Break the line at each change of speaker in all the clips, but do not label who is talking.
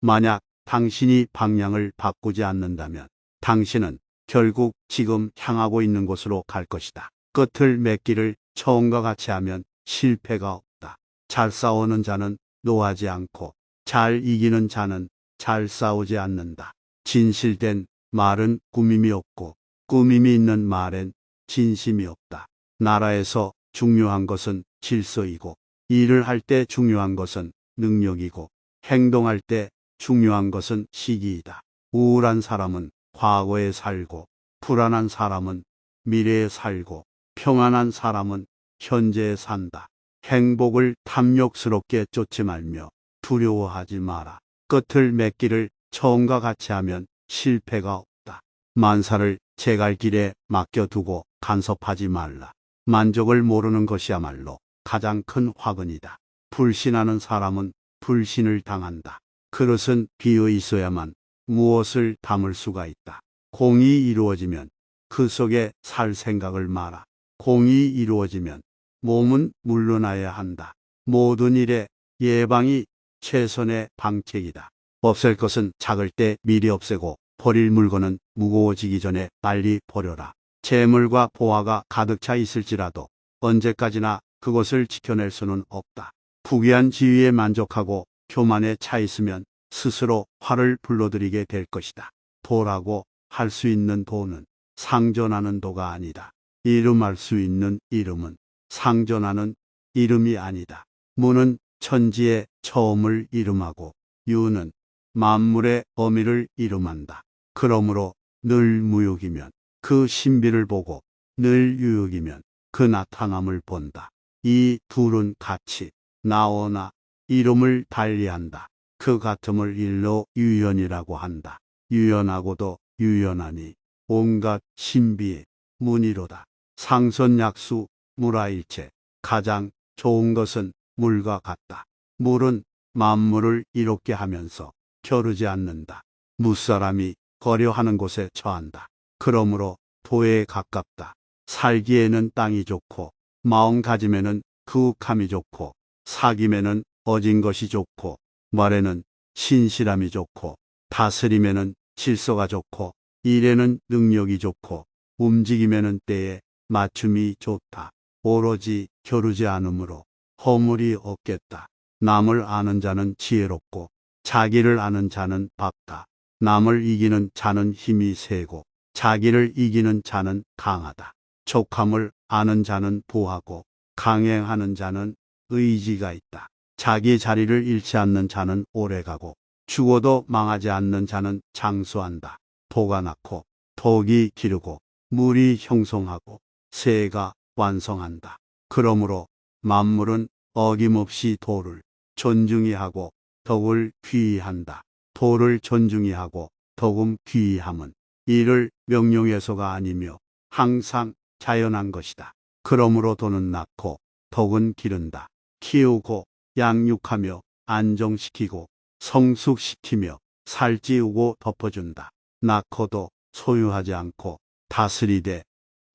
만약 당신이 방향을 바꾸지 않는다면 당신은 결국 지금 향하고 있는 곳으로 갈 것이다. 끝을 맺기를 처음과 같이 하면 실패가 없다. 잘 싸우는 자는 노하지 않고 잘 이기는 자는 잘 싸우지 않는다. 진실된 말은 꾸밈이 없고 꾸밈이 있는 말엔 진심이 없다. 나라에서 중요한 것은 질서이고 일을 할 때 중요한 것은 능력이고 행동할 때 중요한 것은 시기이다. 우울한 사람은 과거에 살고 불안한 사람은 미래에 살고 평안한 사람은 현재에 산다. 행복을 탐욕스럽게 쫓지 말며 두려워하지 마라. 끝을 맺기를 처음과 같이 하면 실패가 없다. 만사를 제갈길에 맡겨두고 간섭하지 말라. 만족을 모르는 것이야말로 가장 큰 화근이다. 불신하는 사람은 불신을 당한다. 그릇은 비어 있어야만 무엇을 담을 수가 있다. 공이 이루어지면 그 속에 살 생각을 마라. 공이 이루어지면 몸은 물러나야 한다. 모든 일에 예방이 최선의 방책이다. 없앨 것은 작을 때 미리 없애고 버릴 물건은 무거워지기 전에 빨리 버려라. 재물과 보화가 가득 차 있을지라도 언제까지나 그것을 지켜낼 수는 없다. 부귀한 지위에 만족하고 교만에 차 있으면 스스로 화를 불러들이게 될 것이다. 도라고 할 수 있는 도는 상전하는 도가 아니다. 이름할 수 있는 이름은 상전하는 이름이 아니다. 무는 천지의 처음을 이름하고 유는 만물의 어미를 이름한다. 그러므로 늘 무육이면 그 신비를 보고 늘 유육이면 그 나타남을 본다. 이 둘은 같이 나오나 이름을 달리한다. 그 같음을 일러 유연이라고 한다. 유연하고도 유연하니 온갖 신비의 문이로다. 상선약수 무라일체. 가장 좋은 것은 물과 같다. 물은 만물을 이롭게 하면서 겨루지 않는다. 무사람이 거려하는 곳에 처한다. 그러므로 도에 가깝다. 살기에는 땅이 좋고 마음가짐에는 그윽함이 좋고 사귐에는 어진 것이 좋고 말에는 신실함이 좋고 다스림에는 질서가 좋고 일에는 능력이 좋고 움직임에는 때에 맞춤이 좋다. 오로지 겨루지 않으므로 허물이 없겠다. 남을 아는 자는 지혜롭고 자기를 아는 자는 밝다. 남을 이기는 자는 힘이 세고 자기를 이기는 자는 강하다. 족함을 아는 자는 부하고 강행하는 자는 의지가 있다. 자기 자리를 잃지 않는 자는 오래가고 죽어도 망하지 않는 자는 장수한다. 도가 낳고 덕이 기르고 물이 형성하고 새가 완성한다. 그러므로 만물은 어김없이 도를 존중히 하고 덕을 귀의한다. 도를 존중히 하고 덕은 귀의함은 이를 명령해서가 아니며 항상 자연한 것이다. 그러므로 도는 낳고 덕은 기른다. 키우고 양육하며 안정시키고 성숙시키며 살찌우고 덮어준다. 낳고도 소유하지 않고 다스리되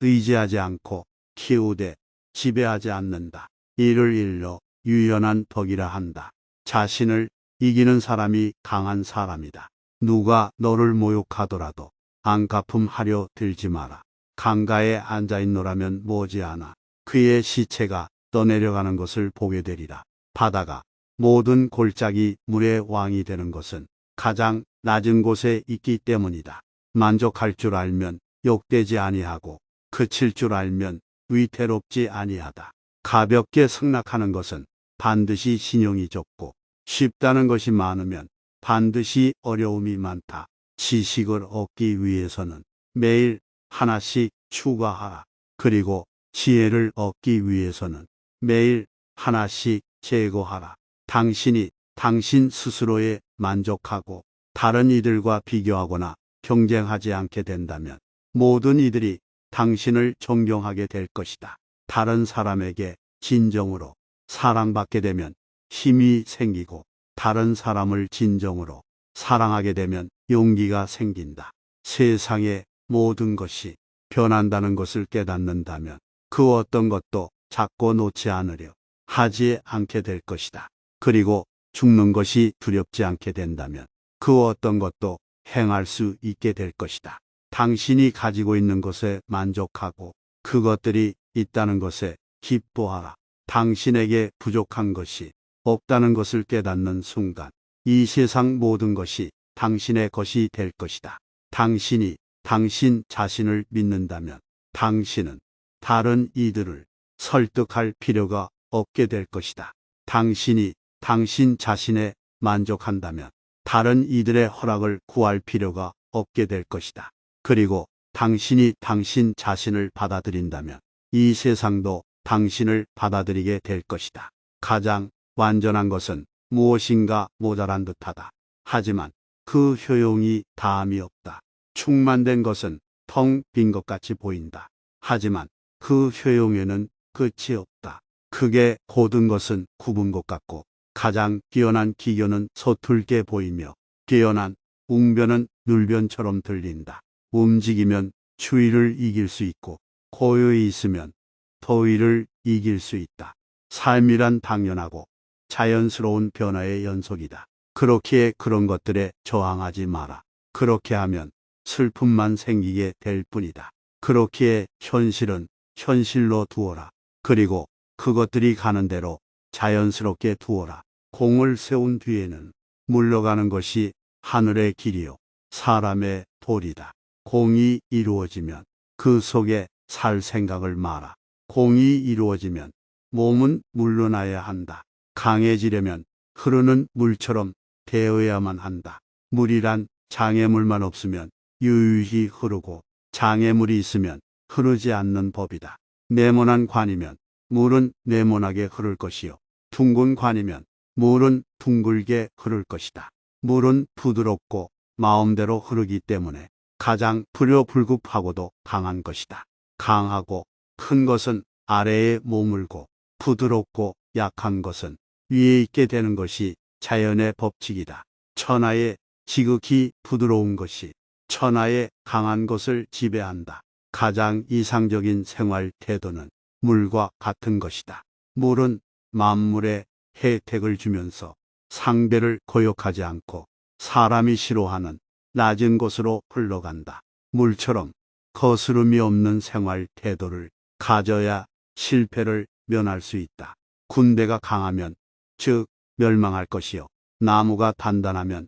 의지하지 않고 키우되 지배하지 않는다. 이를 일러 유연한 덕이라 한다. 자신을 이기는 사람이 강한 사람이다. 누가 너를 모욕하더라도 안갚음하려 들지 마라. 강가에 앉아있노라면 머지않아 그의 시체가 떠내려가는 것을 보게 되리라. 바다가 모든 골짜기 물의 왕이 되는 것은 가장 낮은 곳에 있기 때문이다. 만족할 줄 알면 욕되지 아니하고 그칠 줄 알면 위태롭지 아니하다. 가볍게 승낙하는 것은 반드시 신용이 적고 쉽다는 것이 많으면 반드시 어려움이 많다. 지식을 얻기 위해서는 매일 하나씩 추가하라. 그리고 지혜를 얻기 위해서는 매일 하나씩 제거하라. 당신이 당신 스스로에 만족하고 다른 이들과 비교하거나 경쟁하지 않게 된다면 모든 이들이 당신을 존경하게 될 것이다. 다른 사람에게 진정으로 사랑받게 되면 힘이 생기고 다른 사람을 진정으로 사랑하게 되면 용기가 생긴다. 세상의 모든 것이 변한다는 것을 깨닫는다면 그 어떤 것도 잡고 놓지 않으려 하지 않게 될 것이다. 그리고 죽는 것이 두렵지 않게 된다면 그 어떤 것도 행할 수 있게 될 것이다. 당신이 가지고 있는 것에 만족하고 그것들이 있다는 것에 기뻐하라. 당신에게 부족한 것이 없다는 것을 깨닫는 순간 이 세상 모든 것이 당신의 것이 될 것이다. 당신이 당신 자신을 믿는다면 당신은 다른 이들을 설득할 필요가 없게 될 것이다. 당신이 당신 자신에 만족한다면 다른 이들의 허락을 구할 필요가 없게 될 것이다. 그리고 당신이 당신 자신을 받아들인다면 이 세상도 당신을 받아들이게 될 것이다. 가장 완전한 것은 무엇인가 모자란 듯하다. 하지만 그 효용이 다함이 없다. 충만된 것은 텅 빈 것 같이 보인다. 하지만 그 효용에는 끝이 없다. 크게 고든 것은 굽은 것 같고 가장 뛰어난 기교는 서툴게 보이며 뛰어난 웅변은 눌변처럼 들린다. 움직이면 추위를 이길 수 있고 고요히 있으면 더위를 이길 수 있다. 삶이란 당연하고 자연스러운 변화의 연속이다. 그렇기에 그런 것들에 저항하지 마라. 그렇게 하면 슬픔만 생기게 될 뿐이다. 그렇기에 현실은 현실로 두어라. 그리고 그것들이 가는 대로 자연스럽게 두어라. 공을 세운 뒤에는 물러가는 것이 하늘의 길이요 사람의 도리다. 공이 이루어지면 그 속에 살 생각을 마라. 공이 이루어지면 몸은 물러나야 한다. 강해지려면 흐르는 물처럼 되어야만 한다. 물이란 장애물만 없으면 유유히 흐르고 장애물이 있으면 흐르지 않는 법이다. 네모난 관이면 물은 네모나게 흐를 것이요 둥근 관이면 물은 둥글게 흐를 것이다. 물은 부드럽고 마음대로 흐르기 때문에 가장 불효불급하고도 강한 것이다. 강하고 큰 것은 아래에 머물고 부드럽고 약한 것은 위에 있게 되는 것이 자연의 법칙이다. 천하의 지극히 부드러운 것이 천하의 강한 것을 지배한다. 가장 이상적인 생활 태도는 물과 같은 것이다. 물은 만물에 혜택을 주면서 상대를 거역하지 않고 사람이 싫어하는 낮은 곳으로 흘러간다. 물처럼 거스름이 없는 생활 태도를 가져야 실패를 면할 수 있다. 군대가 강하면 즉 멸망할 것이요 나무가 단단하면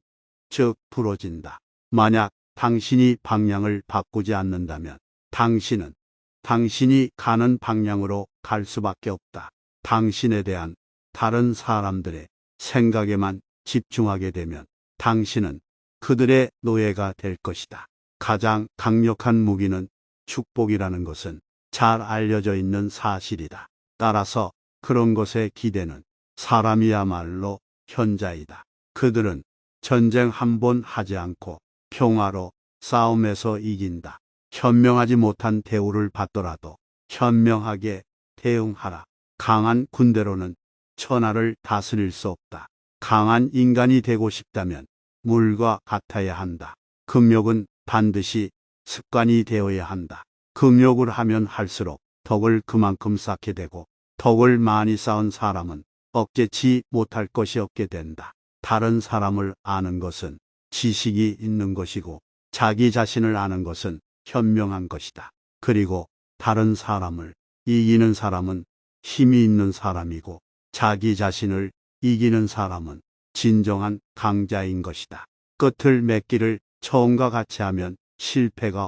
즉 부러진다. 만약 당신이 방향을 바꾸지 않는다면 당신은 당신이 가는 방향으로 갈 수밖에 없다. 당신에 대한 다른 사람들의 생각에만 집중하게 되면 당신은 그들의 노예가 될 것이다. 가장 강력한 무기는 축복이라는 것은 잘 알려져 있는 사실이다. 따라서 그런 것에 기대는 사람이야말로 현자이다. 그들은 전쟁 한 번 하지 않고 평화로 싸움에서 이긴다. 현명하지 못한 대우를 받더라도 현명하게 대응하라. 강한 군대로는 천하를 다스릴 수 없다. 강한 인간이 되고 싶다면 물과 같아야 한다. 금욕은 반드시 습관이 되어야 한다. 금욕을 하면 할수록 덕을 그만큼 쌓게 되고 덕을 많이 쌓은 사람은 억제치 못할 것이 없게 된다. 다른 사람을 아는 것은 지식이 있는 것이고 자기 자신을 아는 것은 현명한 것이다. 그리고 다른 사람을 이기는 사람은 힘이 있는 사람이고 자기 자신을 이기는 사람은 진정한 강자인 것이다. 끝을 맺기를 처음과 같이 하면 실패가